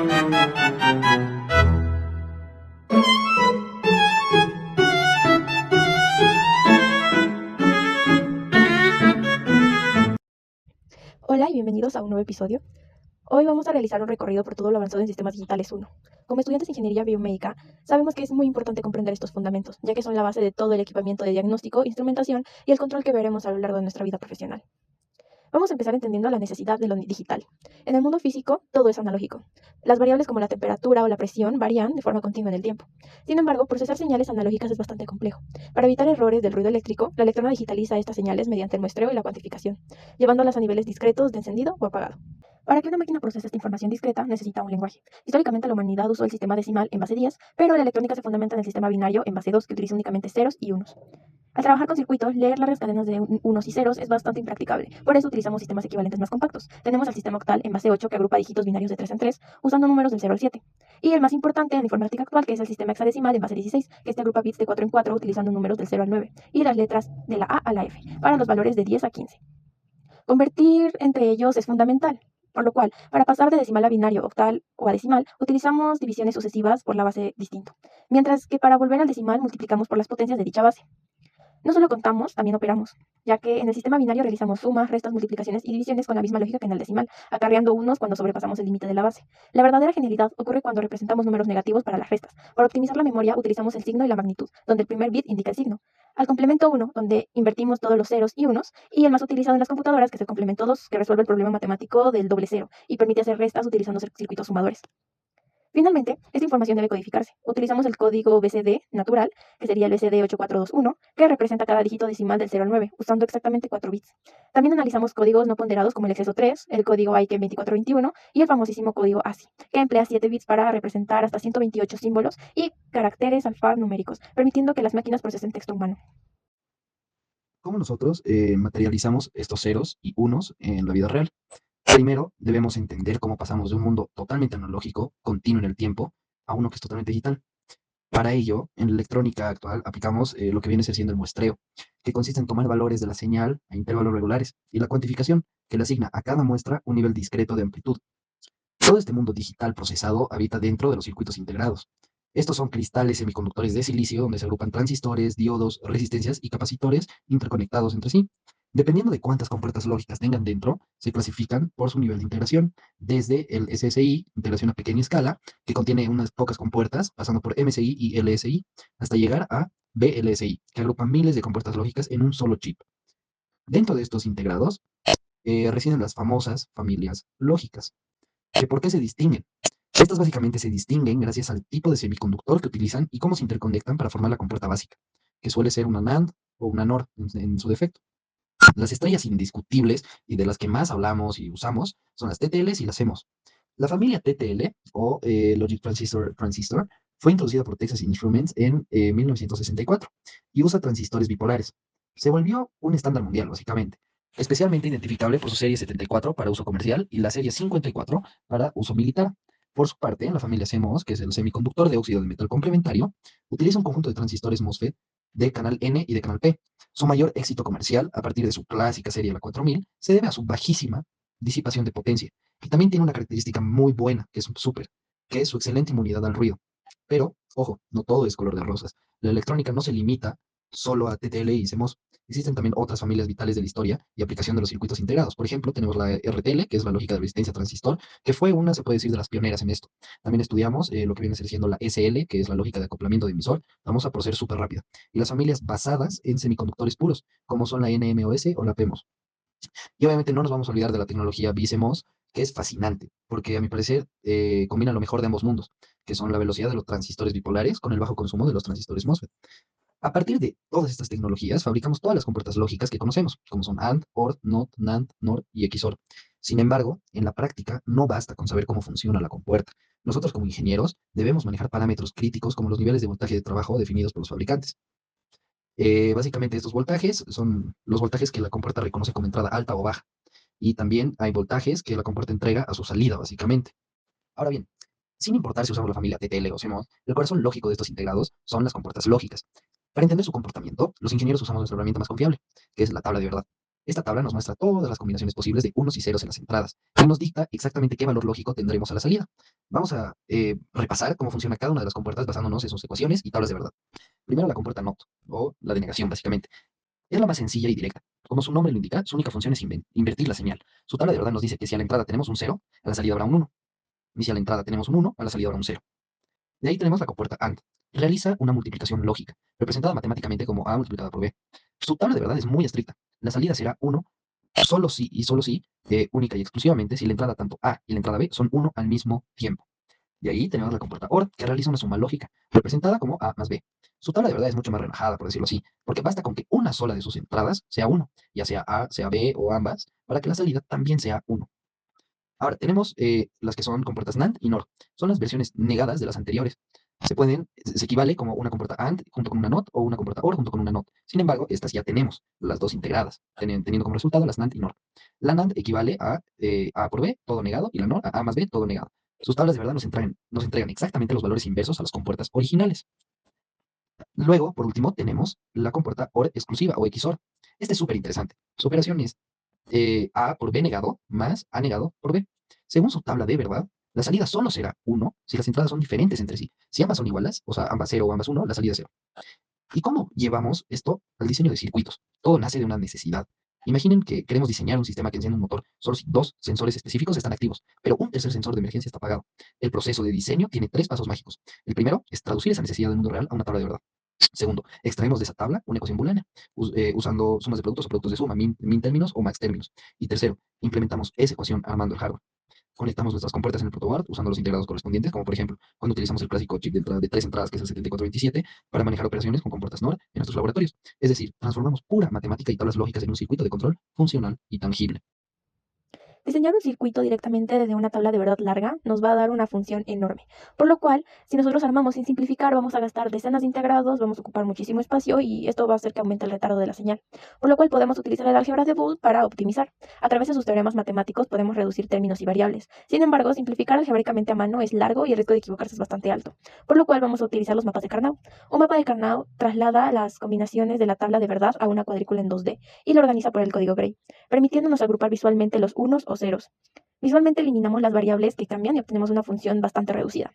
Hola y bienvenidos a un nuevo episodio. Hoy vamos a realizar un recorrido por todo lo avanzado en Sistemas Digitales 1. Como estudiantes de Ingeniería Biomédica, sabemos que es muy importante comprender estos fundamentos, ya que son la base de todo el equipamiento de diagnóstico, instrumentación y el control que veremos a lo largo de nuestra vida profesional. Vamos a empezar entendiendo la necesidad de lo digital. En el mundo físico, todo es analógico. Las variables como la temperatura o la presión varían de forma continua en el tiempo. Sin embargo, procesar señales analógicas es bastante complejo. Para evitar errores del ruido eléctrico, la electrónica digitaliza estas señales mediante el muestreo y la cuantificación, llevándolas a niveles discretos de encendido o apagado. Para que una máquina procese esta información discreta, necesita un lenguaje. Históricamente, la humanidad usó el sistema decimal en base 10, pero la electrónica se fundamenta en el sistema binario en base 2, que utiliza únicamente ceros y unos. Al trabajar con circuitos, leer largas cadenas de unos y ceros es bastante impracticable. Por eso utilizamos sistemas equivalentes más compactos. Tenemos el sistema octal en base 8 que agrupa dígitos binarios de 3 en 3 usando números del 0 al 7. Y el más importante en la informática actual, que es el sistema hexadecimal en base 16, que este agrupa bits de 4 en 4 utilizando números del 0 al 9 y las letras de la A a la F para los valores de 10 a 15. Convertir entre ellos es fundamental. Por lo cual, para pasar de decimal a binario, octal o a decimal, utilizamos divisiones sucesivas por la base distinto. Mientras que para volver al decimal multiplicamos por las potencias de dicha base. No solo contamos, también operamos, ya que en el sistema binario realizamos sumas, restas, multiplicaciones y divisiones con la misma lógica que en el decimal, acarreando unos cuando sobrepasamos el límite de la base. La verdadera genialidad ocurre cuando representamos números negativos para las restas. Para optimizar la memoria utilizamos el signo y la magnitud, donde el primer bit indica el signo. Al complemento 1, donde invertimos todos los ceros y unos, y el más utilizado en las computadoras, que es el complemento 2, que resuelve el problema matemático del doble cero y permite hacer restas utilizando circuitos sumadores. Finalmente, esta información debe codificarse. Utilizamos el código BCD natural, que sería el BCD 8421, que representa cada dígito decimal del 0 al 9, usando exactamente 4 bits. También analizamos códigos no ponderados como el exceso 3, el código AIKE 2421 y el famosísimo código ASCII, que emplea 7 bits para representar hasta 128 símbolos y caracteres alfanuméricos, permitiendo que las máquinas procesen texto humano. ¿Cómo nosotros materializamos estos ceros y unos en la vida real? Primero, debemos entender cómo pasamos de un mundo totalmente analógico, continuo en el tiempo, a uno que es totalmente digital. Para ello, en la electrónica actual aplicamos lo que viene siendo el muestreo, que consiste en tomar valores de la señal a intervalos regulares, y la cuantificación, que le asigna a cada muestra un nivel discreto de amplitud. Todo este mundo digital procesado habita dentro de los circuitos integrados. Estos son cristales semiconductores de silicio donde se agrupan transistores, diodos, resistencias y capacitores interconectados entre sí. Dependiendo de cuántas compuertas lógicas tengan dentro, se clasifican por su nivel de integración, desde el SSI, integración a pequeña escala, que contiene unas pocas compuertas, pasando por MSI y LSI, hasta llegar a VLSI, que agrupa miles de compuertas lógicas en un solo chip. Dentro de estos integrados residen las famosas familias lógicas. ¿Por qué se distinguen? Estas básicamente se distinguen gracias al tipo de semiconductor que utilizan y cómo se interconectan para formar la compuerta básica, que suele ser una NAND o una NOR en su defecto. Las estrellas indiscutibles y de las que más hablamos y usamos son las TTLs y las CMOS. La familia TTL o Logic Transistor fue introducida por Texas Instruments en 1964 y usa transistores bipolares. Se volvió un estándar mundial, básicamente, especialmente identificable por su serie 74 para uso comercial y la serie 54 para uso militar. Por su parte, la familia CMOS, que es el semiconductor de óxido de metal complementario, utiliza un conjunto de transistores MOSFET de canal N y de canal P. Su mayor éxito comercial, a partir de su clásica serie la 4000, se debe a su bajísima disipación de potencia, que también tiene una característica muy buena, que es un súper, que es su excelente inmunidad al ruido. Pero, ojo, no todo es color de rosas. La electrónica no se limita solo a TTL y CMOS. Existen también otras familias vitales de la historia y aplicación de los circuitos integrados. Por ejemplo, tenemos la RTL, que es la lógica de resistencia transistor, que fue una, se puede decir, de las pioneras en esto. También estudiamos lo que viene siendo la SL, que es la lógica de acoplamiento de emisor, famosa por ser súper rápida. Y las familias basadas en semiconductores puros, como son la NMOS o la PMOS. Y obviamente no nos vamos a olvidar de la tecnología BCMOS, que es fascinante, porque a mi parecer combina lo mejor de ambos mundos, que son la velocidad de los transistores bipolares con el bajo consumo de los transistores MOSFET. A partir de todas estas tecnologías, fabricamos todas las compuertas lógicas que conocemos, como son AND, OR, NOT, NAND, NOR y XOR. Sin embargo, en la práctica no basta con saber cómo funciona la compuerta. Nosotros como ingenieros debemos manejar parámetros críticos como los niveles de voltaje de trabajo definidos por los fabricantes. Básicamente estos voltajes son los voltajes que la compuerta reconoce como entrada alta o baja. Y también hay voltajes que la compuerta entrega a su salida, básicamente. Ahora bien, sin importar si usamos la familia TTL o CMOS, el corazón lógico de estos integrados son las compuertas lógicas. Para entender su comportamiento, los ingenieros usamos nuestra herramienta más confiable, que es la tabla de verdad. Esta tabla nos muestra todas las combinaciones posibles de unos y ceros en las entradas y nos dicta exactamente qué valor lógico tendremos a la salida. Vamos a repasar cómo funciona cada una de las compuertas basándonos en sus ecuaciones y tablas de verdad. Primero la compuerta NOT, o la denegación, básicamente. Es la más sencilla y directa. Como su nombre lo indica, su única función es invertir la señal. Su tabla de verdad nos dice que si a la entrada tenemos un cero, a la salida habrá un uno. Y si a la entrada tenemos un uno, a la salida habrá un cero. De ahí tenemos la compuerta AND. Realiza una multiplicación lógica, representada matemáticamente como A multiplicada por B. Su tabla de verdad es muy estricta. La salida será uno solo si y solo si, única y exclusivamente, si la entrada tanto A y la entrada B son uno al mismo tiempo. De ahí tenemos la compuerta OR, que realiza una suma lógica, representada como A más B. Su tabla de verdad es mucho más relajada, por decirlo así, porque basta con que una sola de sus entradas sea uno, ya sea A, sea B o ambas, para que la salida también sea uno. Ahora, tenemos las que son compuertas NAND y NOR. Son las versiones negadas de las anteriores. Se equivale como una compuerta AND junto con una NOT o una compuerta OR junto con una NOT. Sin embargo, estas ya tenemos las dos integradas, teniendo como resultado las NAND y NOR. La NAND equivale a A por B, todo negado, y la NOR a A más B, todo negado. Sus tablas de verdad nos entregan exactamente los valores inversos a las compuertas originales. Luego, por último, tenemos la compuerta OR exclusiva o XOR. Este es súper interesante. Su operación es A por B negado más A negado por B. Según su tabla de verdad, la salida solo será 1 si las entradas son diferentes entre sí. Si ambas son iguales, o sea, ambas 0 o ambas 1, la salida es 0. ¿Y cómo llevamos esto al diseño de circuitos? Todo nace de una necesidad. Imaginen que queremos diseñar un sistema que encienda un motor solo si dos sensores específicos están activos, pero un tercer sensor de emergencia está apagado. El proceso de diseño tiene tres pasos mágicos. El primero es traducir esa necesidad del mundo real a una tabla de verdad. Segundo, extraemos de esa tabla una ecuación booleana, usando sumas de productos o productos de suma, min términos o max términos. Y tercero, implementamos esa ecuación armando el hardware. Conectamos nuestras compuertas en el protoboard usando los integrados correspondientes, como por ejemplo, cuando utilizamos el clásico chip de entrada de tres entradas, que es el 7427, para manejar operaciones con compuertas NOR en nuestros laboratorios. Es decir, transformamos pura matemática y tablas lógicas en un circuito de control funcional y tangible. Diseñar un circuito directamente desde una tabla de verdad larga nos va a dar una función enorme, por lo cual, si nosotros armamos sin simplificar, vamos a gastar decenas de integrados, vamos a ocupar muchísimo espacio y esto va a hacer que aumente el retardo de la señal, por lo cual podemos utilizar el álgebra de Boole para optimizar. A través de sus teoremas matemáticos podemos reducir términos y variables. Sin embargo, simplificar algebraicamente a mano es largo y el riesgo de equivocarse es bastante alto, por lo cual vamos a utilizar los mapas de Carnot. Un mapa de Carnot traslada las combinaciones de la tabla de verdad a una cuadrícula en 2D y lo organiza por el código Gray, permitiéndonos agrupar visualmente los unos o ceros. Visualmente eliminamos las variables que cambian y obtenemos una función bastante reducida.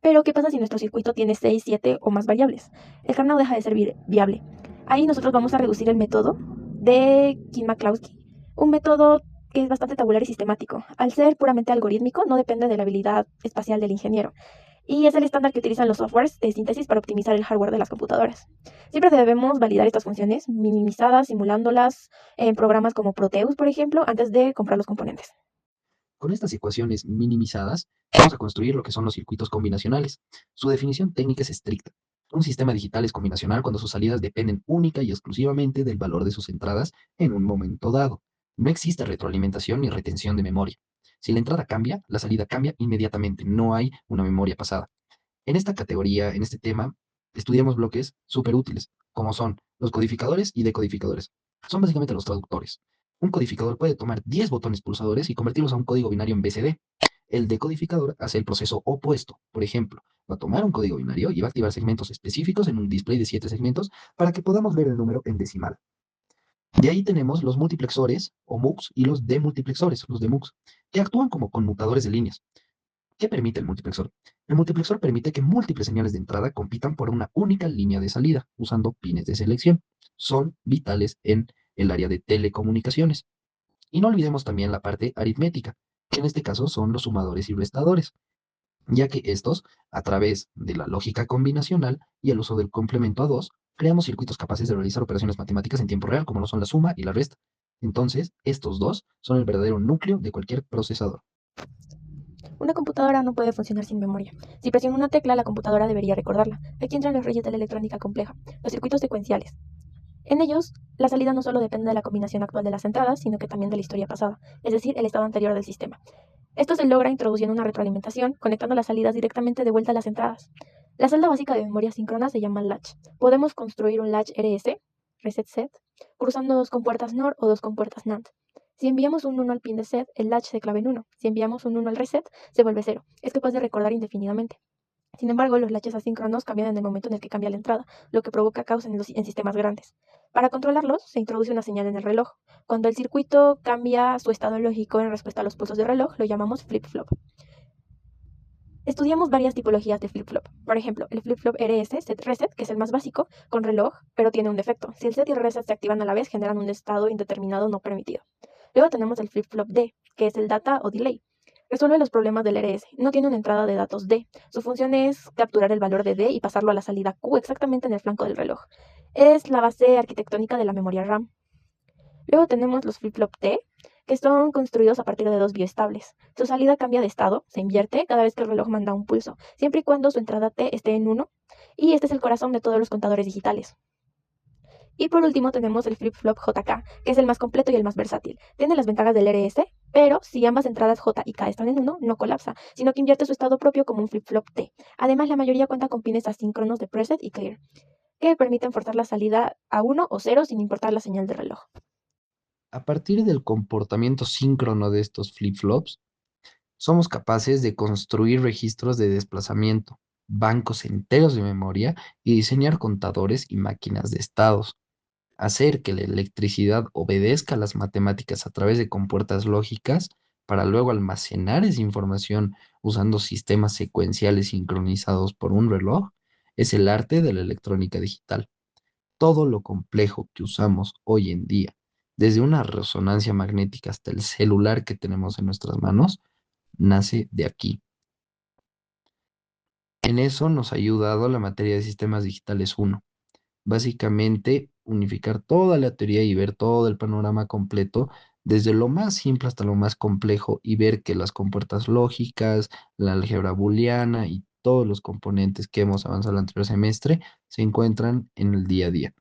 Pero, ¿qué pasa si nuestro circuito tiene 6, 7 o más variables? El kernel deja de ser viable. Ahí nosotros vamos a reducir el método de Kin-Maklowski, un método que es bastante tabular y sistemático. Al ser puramente algorítmico, no depende de la habilidad espacial del ingeniero. Y es el estándar que utilizan los softwares de síntesis para optimizar el hardware de las computadoras. Siempre debemos validar estas funciones, minimizadas, simulándolas en programas como Proteus, por ejemplo, antes de comprar los componentes. Con estas ecuaciones minimizadas, vamos a construir lo que son los circuitos combinacionales. Su definición técnica es estricta. Un sistema digital es combinacional cuando sus salidas dependen única y exclusivamente del valor de sus entradas en un momento dado. No existe retroalimentación ni retención de memoria. Si la entrada cambia, la salida cambia inmediatamente. No hay una memoria pasada. En esta categoría, en este tema, estudiamos bloques súper útiles, como son los codificadores y decodificadores. Son básicamente los traductores. Un codificador puede tomar 10 botones pulsadores y convertirlos a un código binario en BCD. El decodificador hace el proceso opuesto. Por ejemplo, va a tomar un código binario y va a activar segmentos específicos en un display de 7 segmentos para que podamos ver el número en decimal. De ahí tenemos los multiplexores o MUX y los demultiplexores, los demux, que actúan como conmutadores de líneas. ¿Qué permite el multiplexor? El multiplexor permite que múltiples señales de entrada compitan por una única línea de salida, usando pines de selección. Son vitales en el área de telecomunicaciones. Y no olvidemos también la parte aritmética, que en este caso son los sumadores y restadores, ya que estos, a través de la lógica combinacional y el uso del complemento a dos, creamos circuitos capaces de realizar operaciones matemáticas en tiempo real, como lo son la suma y la resta. Entonces, estos dos son el verdadero núcleo de cualquier procesador. Una computadora no puede funcionar sin memoria. Si presiono una tecla, la computadora debería recordarla. Aquí entran los reyes de la electrónica compleja, los circuitos secuenciales. En ellos, la salida no solo depende de la combinación actual de las entradas, sino que también de la historia pasada, es decir, el estado anterior del sistema. Esto se logra introduciendo una retroalimentación, conectando las salidas directamente de vuelta a las entradas. La celda básica de memoria síncrona se llama latch. Podemos construir un latch RS, reset set, cruzando dos compuertas NOR o dos compuertas NAND. Si enviamos un 1 al pin de set, el latch se clava en 1. Si enviamos un 1 al reset, se vuelve 0. Es capaz de recordar indefinidamente. Sin embargo, los latches asíncronos cambian en el momento en el que cambia la entrada, lo que provoca caos en sistemas grandes. Para controlarlos, se introduce una señal en el reloj. Cuando el circuito cambia su estado lógico en respuesta a los pulsos del reloj, lo llamamos flip-flop. Estudiamos varias tipologías de flip-flop. Por ejemplo, el flip-flop RS, set reset, que es el más básico, con reloj, pero tiene un defecto. Si el set y el reset se activan a la vez, generan un estado indeterminado no permitido. Luego tenemos el flip-flop D, que es el data o delay. Resuelve los problemas del RS. No tiene una entrada de datos D. Su función es capturar el valor de D y pasarlo a la salida Q exactamente en el flanco del reloj. Es la base arquitectónica de la memoria RAM. Luego tenemos los flip-flop T, que son construidos a partir de dos bioestables. Su salida cambia de estado, se invierte cada vez que el reloj manda un pulso, siempre y cuando su entrada T esté en 1, y este es el corazón de todos los contadores digitales. Y por último tenemos el flip-flop JK, que es el más completo y el más versátil. Tiene las ventajas del RS, pero si ambas entradas J y K están en 1, no colapsa, sino que invierte su estado propio como un flip-flop T. Además, la mayoría cuenta con pines asíncronos de preset y clear, que permiten forzar la salida a 1 o 0 sin importar la señal de reloj. A partir del comportamiento síncrono de estos flip-flops, somos capaces de construir registros de desplazamiento, bancos enteros de memoria y diseñar contadores y máquinas de estados. Hacer que la electricidad obedezca a las matemáticas a través de compuertas lógicas para luego almacenar esa información usando sistemas secuenciales sincronizados por un reloj es el arte de la electrónica digital. Todo lo complejo que usamos hoy en día, desde una resonancia magnética hasta el celular que tenemos en nuestras manos, nace de aquí. En eso nos ha ayudado la materia de sistemas digitales 1. Básicamente, unificar toda la teoría y ver todo el panorama completo, desde lo más simple hasta lo más complejo, y ver que las compuertas lógicas, la álgebra booleana y todos los componentes que hemos avanzado el anterior semestre se encuentran en el día a día.